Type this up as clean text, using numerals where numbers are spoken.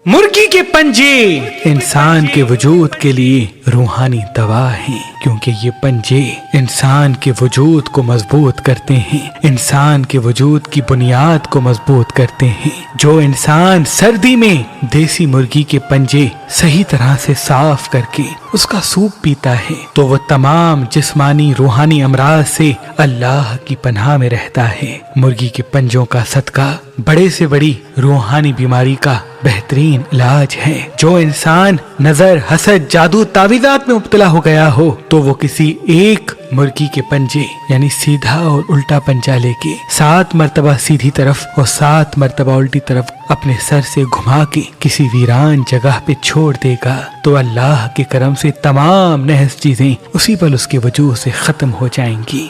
مرغی کے پنجے انسان کے وجود کے لیے روحانی دوا ہیں، کیونکہ یہ پنجے انسان کے وجود کو مضبوط کرتے ہیں، انسان کے وجود کی بنیاد کو مضبوط کرتے ہیں۔ جو انسان سردی میں دیسی مرغی کے پنجے صحیح طرح سے صاف کر کے اس کا سوپ پیتا ہے تو وہ تمام جسمانی روحانی امراض سے اللہ کی پناہ میں رہتا ہے۔ مرغی کے پنجوں کا صدقہ بڑے سے بڑی روحانی بیماری کا بہترین علاج ہے۔ جو انسان نظر، حسد، جادو، تعویذات میں مبتلا ہو گیا ہو تو وہ کسی ایک مرغی کے پنجے یعنی سیدھا اور الٹا پنجہ لے کے 7 مرتبہ سیدھی طرف اور 7 مرتبہ الٹی طرف اپنے سر سے گھما کے کسی ویران جگہ پہ چھوڑ دے گا تو اللہ کے کرم سے تمام نحس چیزیں اسی پل اس کے وجود سے ختم ہو جائیں گی۔